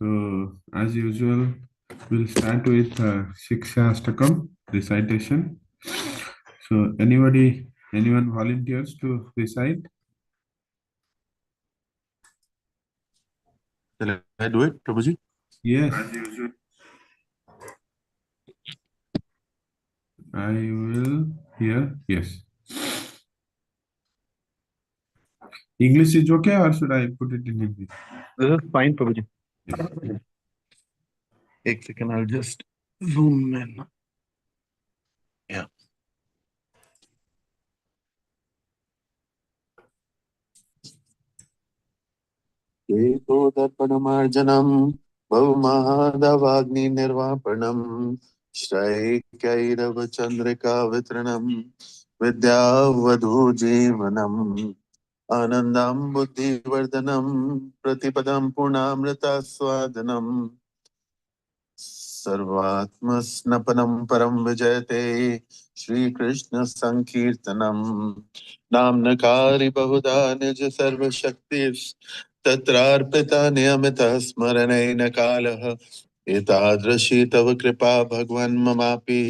So, as usual, we'll start with Shikshastakam recitation. So, anyone volunteers to recite? Shall I do it, Prabhuji? Yes, I will hear. Yes. English is okay, or should I put it in Hindi? This is fine, Prabhuji. Yes. One second, I'll just zoom in. Yeah. Ekodarpanamarjanam Bhavamahadavagni Nirvapanam Shraikyairavachandrika Vitranam Vidyavadhu Jivanam Anandam Buddhivardhanam Pratipadam Purnamrita Swadanam सर्वात्मस्नपनं परं विजयते श्रीकृष्ण संकीर्तनम नाम्नकारी बहुधा निज सर्वशक्ति तत्रार्पिता नियमितः स्मरणेन कालः एतादृशी तव कृपा भगवन् ममापि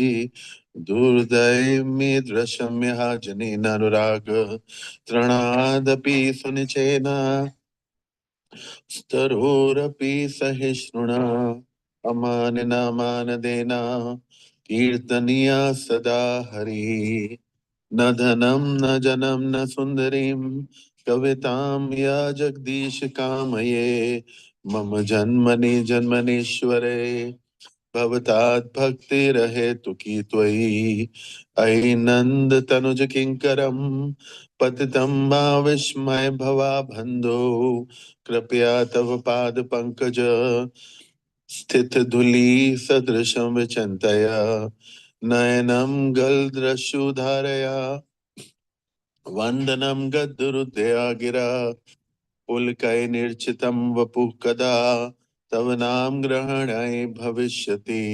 दुर्दैर्मीदृशम्यः जनेन अनुराग तृणादपि सुनिचेन स्तरोरपि सहिष्णुना अमानिना मानदेना कीर्तनीया सदा हरि न धनं न जनं न सुन्दरीं कवितां या जगदीश कामये मम जन्मनि जन्मनीश्वरे भवतात् भक्तिरहेतु की त्वयि अयि नन्द तनुज किङ्करं पतितं मा विस्मय भवाबन्धो कृपया तव पाद पंकज स्थित धूलि सदृशं विचिन्तया नयनं गलद्रशुधारया वन्दनं गद्गदुरुदया गिरा पुलकै निर्चितं वपुः कदा तव नाम ग्रहणाय भविष्यति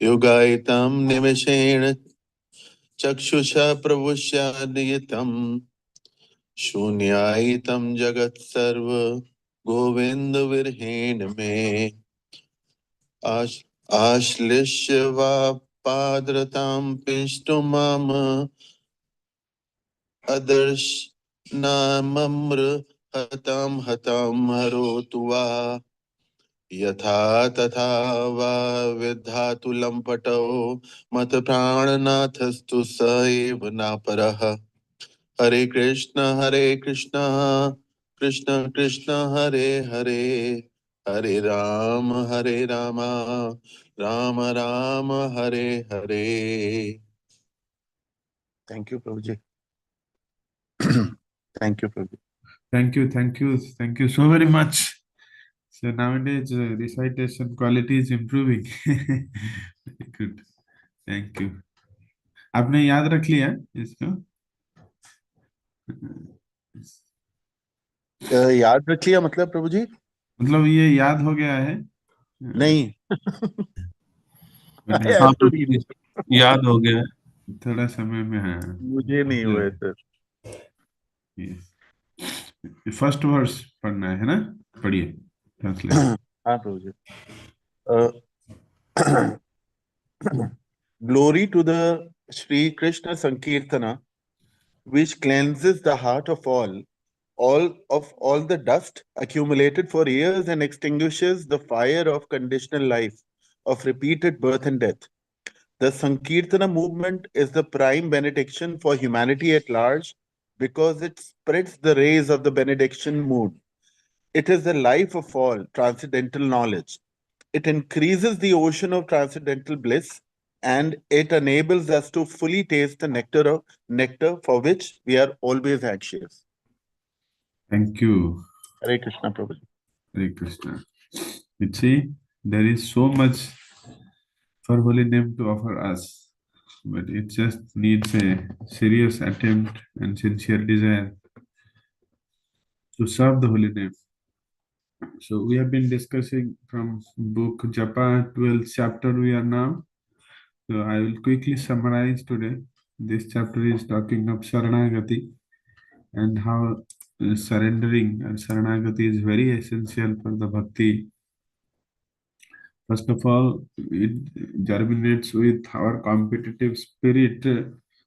युगायितं निमेषेण चक्षुषा प्रवुष्य नियतं शून्यायितं जगत् सर्व गोविंद विरहेण मे आश्लिष्य वा पादरतां पिष्टो माम अदर्श नामम्र हतां हतां हरोतु वा यथा तथा वा विधातु लम्पटो मत प्राणनाथस्तु स एव नापरः हरे कृष्ण कृष्ण कृष्ण हरे हरे हरे राम राम राम हरे हरे थैंक यू प्रभु जी थैंक यू प्रभु Thank you, thank you, thank you so very much. So nowadays recitation quality is improving. Very good. Thank you. आपने याद रख लिया इसको? याद रख लिया मतलब प्रभु जी मतलब ये याद हो गया है? नहीं I हाँ, have to read it. याद हो गया थोड़ा समय में है। मुझे नहीं हुआ है सर फर्स्ट वर्स पढ़ना है ना? पढ़िए ट्रांसलेट। हाँ प्रभु जी Glory to the Sri Krishna Sankirtana, which cleanses the heart of all the dust accumulated for years and extinguishes the fire of conditional life, of repeated birth and death. The Sankirtana movement is the prime benediction for humanity at large because it spreads the rays of the benediction mood. It is the life of all transcendental knowledge. It increases the ocean of transcendental bliss and it enables us to fully taste the nectar for which we are always anxious. Thank you. Hare Krishna Prabhu. Hare Krishna. You see, there is so much for holy name to offer us, but it just needs a serious attempt and sincere desire to serve the holy name. So we have been discussing from book Japa 12th chapter we are now. So I will quickly summarize today. This chapter is talking of Saranagati and how surrendering and Saranagati is very essential for the bhakti First of all, it germinates with our competitive spirit.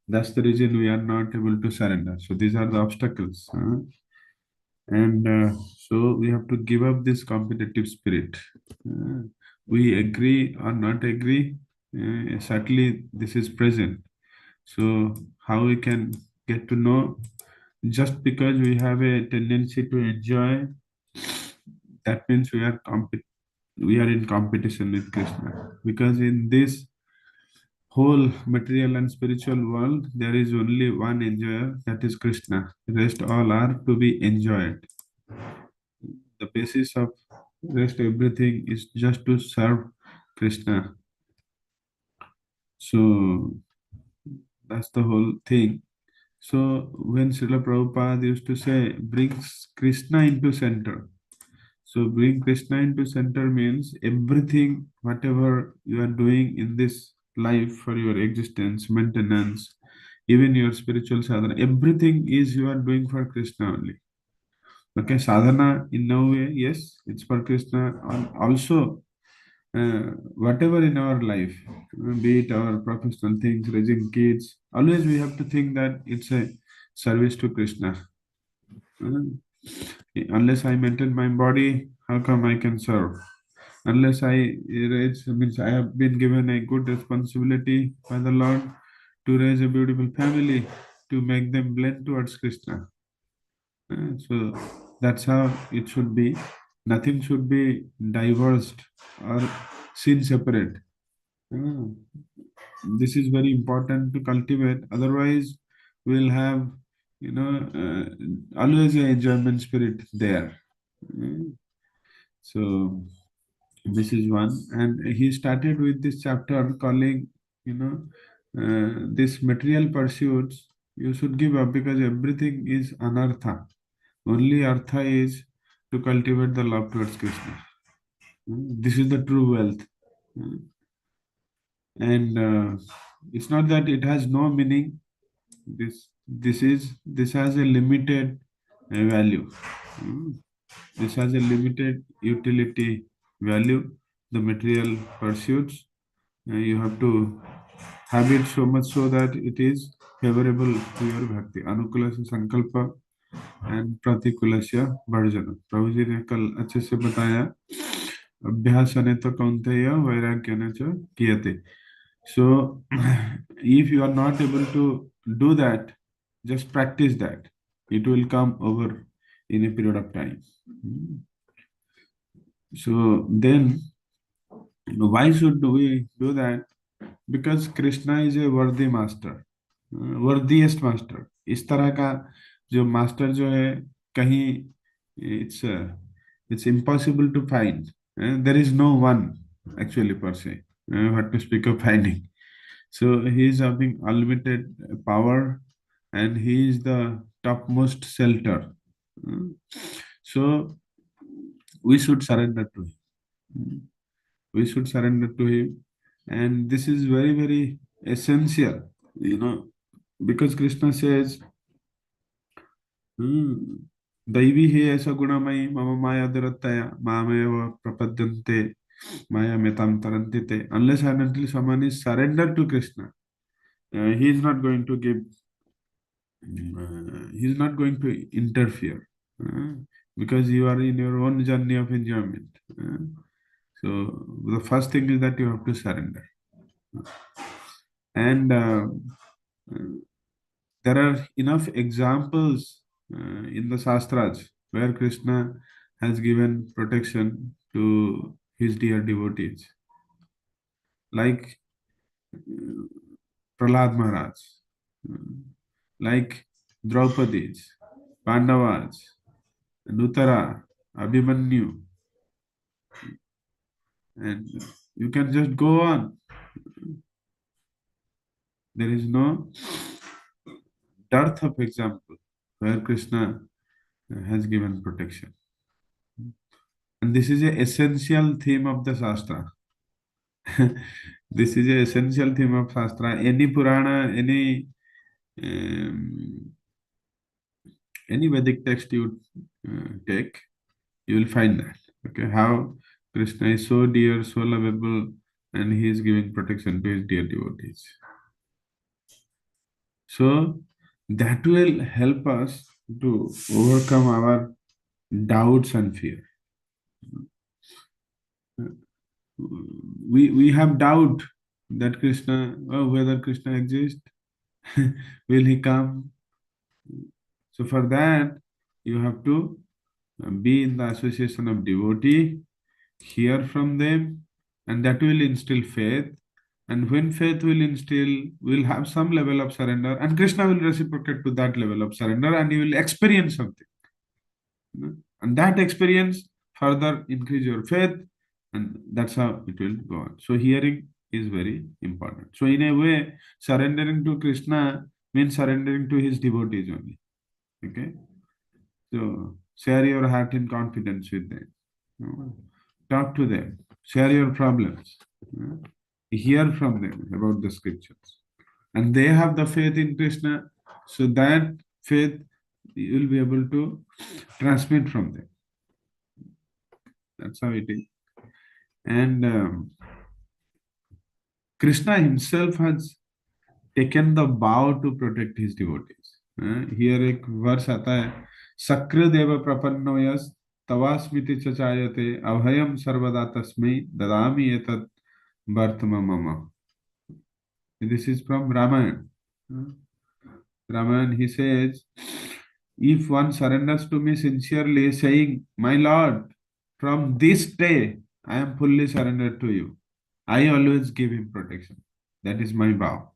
That's the reason we are not able to surrender. So these are the obstacles. And so we have to give up this competitive spirit. Uh, we agree or not agree, certainly this is present. So how we can get to know, just because we have a tendency to enjoy, that means we are in competition with Krishna. Because in this whole material and spiritual world, there is only one enjoyer, that is Krishna. Rest all are to be enjoyed. The basis of rest everything is just to serve Krishna. So that's the whole thing. So when Srila Prabhupada used to say, brings Krishna into center. So bring Krishna into center means everything, whatever you are doing in this life for your existence, maintenance, even your spiritual sadhana, everything is you are doing for Krishna only. Okay, sadhana in no way, yes, it's for Krishna. And also, whatever in our life, be it our professional things, raising kids, always we have to think that it's a service to Krishna. Uh, Unless I maintain my body, how come I can serve? Unless I raise, means I have been given a good responsibility by the Lord to raise a beautiful family, to make them blend towards Krishna. So that's how it should be. Nothing should be diversed or seen separate. Uh, this is very important to cultivate. Otherwise, we'll have, always a enjoyment spirit there. Uh, So this is one, and he started with this chapter calling, this material pursuits you should give up because everything is anartha. Only artha is to cultivate the love towards Krishna. This is the true wealth. Mm. And it's not that it has no meaning. This has a limited value. Mm. This has a limited utility value. The material pursuits, you have to have it so much so that it is favorable to your bhakti. Anukulasya sankalpa and प्रतिकूलस्य वर्जन. प्रभु जी ने कल अच्छे से बताया, अभ्यासने तो कौन्तेय वैराग्यने च क्रियते. So if you are not able to do that, just practice that. It will come over in a period of time. So then, why should we do that? Because Krishna is a worthy master, worthiest master. इस तरह का जो master जो है, कहीं it's it's impossible to find. There is no one actually per se. What to speak of finding. So he is having unlimited power, and he is the topmost shelter. Uh, So we should surrender to him. We should surrender to him, and this is very very essential. You know, because Krishna says, "Hmm, दैवी ही ऐसा गुणमयी मम माया दुरतया मामेव प्रपद्यन्ते maya metam tarantite." Unless and until someone is surrendered to Krishna, he is not going to give, he is not going to interfere, uh, because you are in your own journey of enjoyment. So the first thing is that you have to surrender. And there are enough examples in the Shastras where Krishna has given protection to his dear devotees, like Prahlad Maharaj, uh, like Draupadi's, Pandavas, Nutara, Abhimanyu, and you can just go on. There is no dearth of example where Krishna has given protection. And this is a essential theme of the Shastra. This is a essential theme of Shastra. Any Purana, um, any Vedic text you take, you will find that. Okay, how Krishna is so dear, so lovable, and he is giving protection to his dear devotees. So that will help us to overcome our doubts and fear. We have doubt that Krishna, whether Krishna exists, will he come? So for that, you have to be in the association of devotee, hear from them, and that will instill faith. And when faith will instill, will have some level of surrender, and Krishna will reciprocate to that level of surrender, and you will experience something. And that experience further increase your faith, and that's how it will go on. So hearing is very important. So in a way, surrendering to Krishna means surrendering to his devotees only. Okay. So share your heart in confidence with them. Talk to them. Share your problems. Hear from them about the scriptures. And they have the faith in Krishna. So that faith you will be able to transmit from them. That's how it is. And Krishna himself has taken the vow to protect his devotees. Here एक verse आता है सक्र देव प्रपन्नो yes तवास्मिति चचायते अभयम सर्वदा तस्मै ददामि एतत् वर्तम मम. This is from Ramayana. Ramayana, he says, if one surrenders to me sincerely, saying, my Lord, from this day I am fully surrendered to you, I always give him protection. That is my vow.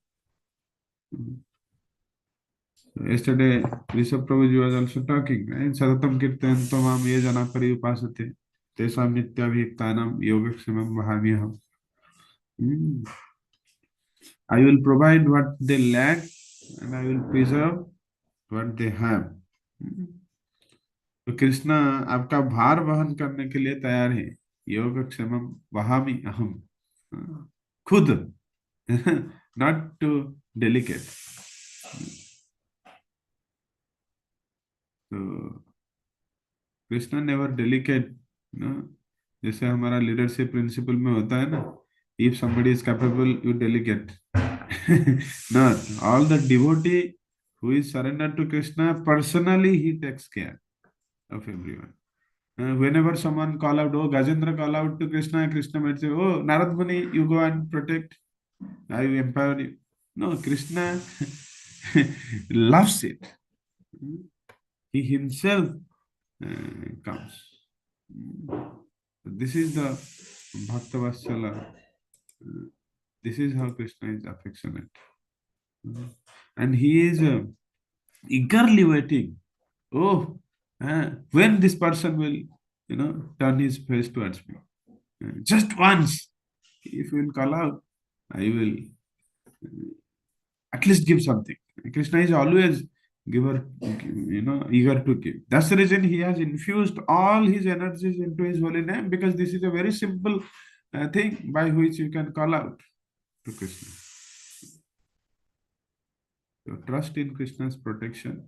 Yesterday, Rishabh Prabhuji was also talking, right? Sadatam kirtan tomam ye jana pari upasate tesam nityabhiktanam yogakshamam vahamyaham. I will provide what they lack and I will preserve what they have. तो कृष्ण आपका भार वहन करने के लिए तैयार है. योगक्षेमम वहामि अहम. खुद. Not to delegate. तो कृष्ण नेवर डेलीकेट. जैसे हमारा लीडरशिप प्रिंसिपल में होता है ना, if somebody is capable you delegate. Not all the devotee who is surrendered to Krishna personally he takes care of everyone. Whenever someone call out, oh Gajendra call out to Krishna, Krishna might say, oh Narad Muni, you go and protect, I will empower you. No, Krishna loves it. He himself comes. This is the Bhakta Vatsala. This is how Krishna is affectionate. And he is eagerly waiting. Oh, when this person will, turn his face towards me. Just once, if you will call out, I will at least give something. Krishna is always giver, eager to give. That's the reason he has infused all his energies into his holy name, because this is a very simple thing by which you can call out to Krishna. So trust in Krishna's protection.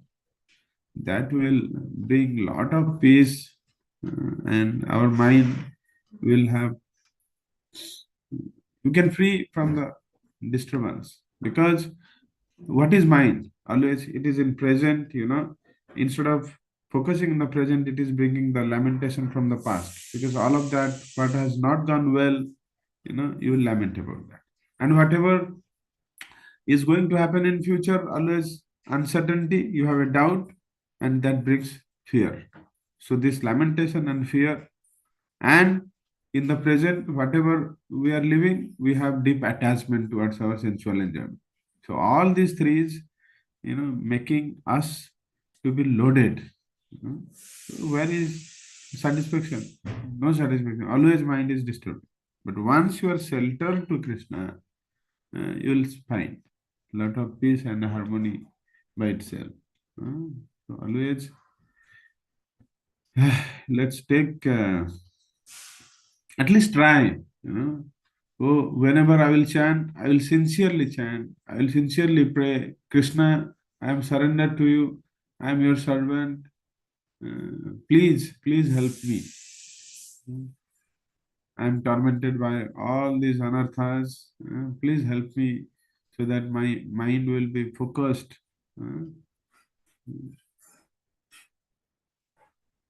That will bring lot of peace, and our mind will have, you can free from the disturbance, because what is mind? Always it is in present, instead of focusing in the present, it is bringing the lamentation from the past, because all of that, what has not gone well, you will lament about that. And whatever is going to happen in future, always uncertainty, you have a doubt, and that brings fear. So this lamentation and fear, and in the present, whatever we are living, we have deep attachment towards our sensual enjoyment. So all these three is, making us to be loaded. So where is satisfaction? No satisfaction. Always mind is disturbed. But once you are sheltered to Krishna, you will find lot of peace and harmony by itself. So always, let's take, at least try, Oh, whenever I will chant, I will sincerely chant. I will sincerely pray, Krishna, I am surrendered to you. I am your servant. Please help me. I'm tormented by all these anarthas. Please help me so that my mind will be focused. Uh,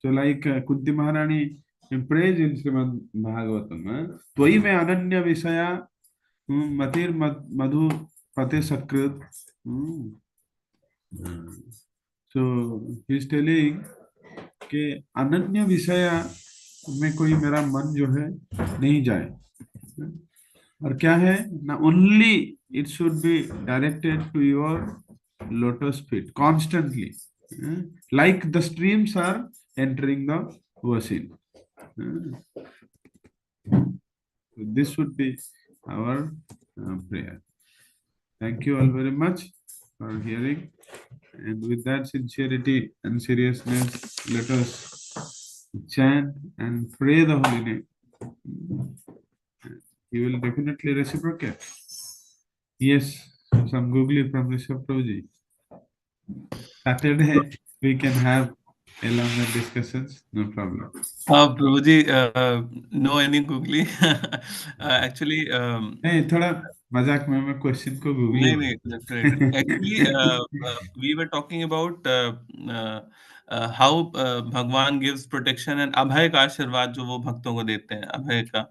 so, like Kunti Maharani prays in Srimad Bhagavatam, Tvai me ananya visaya matir madhu pate sakrit. Hmm. So, he's telling कि अनन्य विषय में कोई मेरा मन जो है नहीं जाए और क्या है ना only it should be directed to your lotus feet constantly like the streams are entering the ocean. This should be our prayer. Thank you all very much for hearing, and with that sincerity and seriousness, let us chant and pray the holy name. He will definitely reciprocate. Yes, some googly from Rishabh Prabhuji. Saturday we can have a longer discussions, no problem. Prabhuji, no any googly. Actually, नहीं थोड़ा मजाक में मैं question को googly नहीं नहीं correct. Actually, we were talking about uh, how भगवान gives protection and अभय का आशीर्वाद जो वो भक्तों को देते हैं अभय का.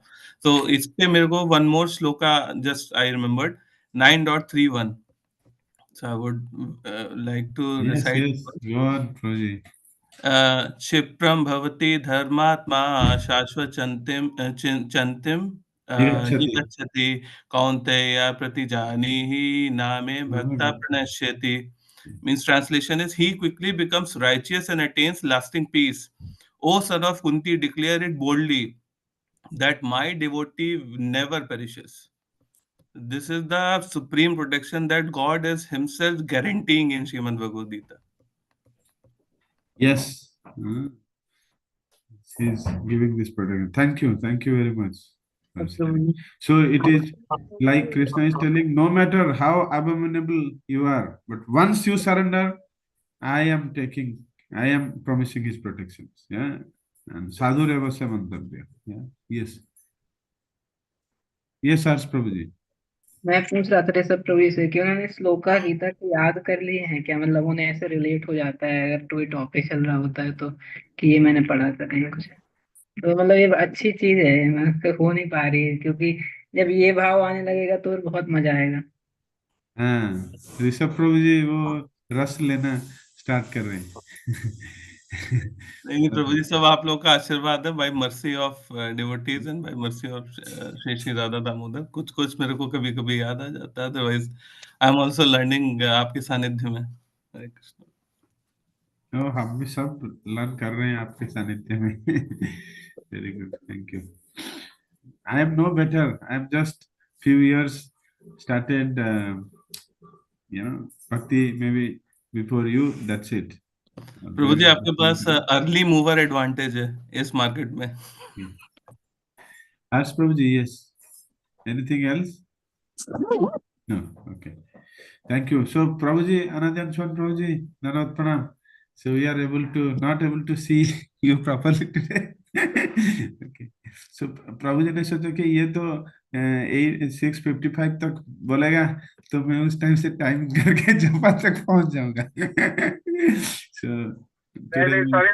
तो इस पे मेरे को one more shloka just I remembered 9.31. So I would like to yes recite. yes go on Prabhuji. क्षिप्रं भवति धर्मात्मा शाश्वतचन्तिं चन्तिं निगच्छति निगच्छति कौन्तेय प्रतिजानीहि नामे भक्ता प्रणश्यति. Means translation is he quickly becomes righteous and attains lasting peace. O son of Kunti, declare it boldly that my devotee never perishes. This is the supreme protection that God is himself guaranteeing in Srimad Bhagavad Gita. yes he's giving this protection. Thank you very much for sharing. So it is like Krishna is telling, no matter how abominable you are, but once you surrender, I am promising his protections. Yeah. And sadhu revasya mantavya. Yeah. Yes. Yes, Harsh Prabhuji. मैं पूछ रहा था ऋषभ प्रभु से कि उन्होंने श्लोका गीता को याद कर लिए हैं क्या, मतलब उन्हें ऐसे रिलेट हो जाता है अगर कोई टॉपिक चल रहा होता है तो, कि ये मैंने पढ़ा था कहीं कुछ, तो मतलब ये अच्छी चीज है, मैं हो नहीं पा रही है क्योंकि जब ये भाव आने लगेगा तो और बहुत मजा आएगा. हाँ ऋषभ प्रभु जी वो रस लेना स्टार्ट कर रहे हैं. नहीं प्रभु जी, सब आप लोग का आशीर्वाद है. By mercy of devotees and by mercy of Shri Shri Radha Damodar कुछ कुछ मेरे को कभी कभी याद आ जाता है. Otherwise I am also learning आपके सानिध्य में. हरे कृष्ण. तो हम भी सब लर्न कर रहे हैं आपके सानिध्य में. Very good, thank you. I am no better. I am just few years started, bhakti maybe before you. That's it. प्रभु जी आपके पास अर्ली मूवर एडवांटेज है इस मार्केट में. Ask Prabhuji, yes. Anything else? No. Okay. Thank you. So Prabhuji, Anandyan Swan Prabhuji, Nanad Pranam. So we are not able to see you properly today. Okay. So Prabhuji ने सोचा कि ये तो 6:55 तक बोलेगा तो मैं उस टाइम से टाइम करके जपा तक पहुंच जाऊंगा. So today sorry,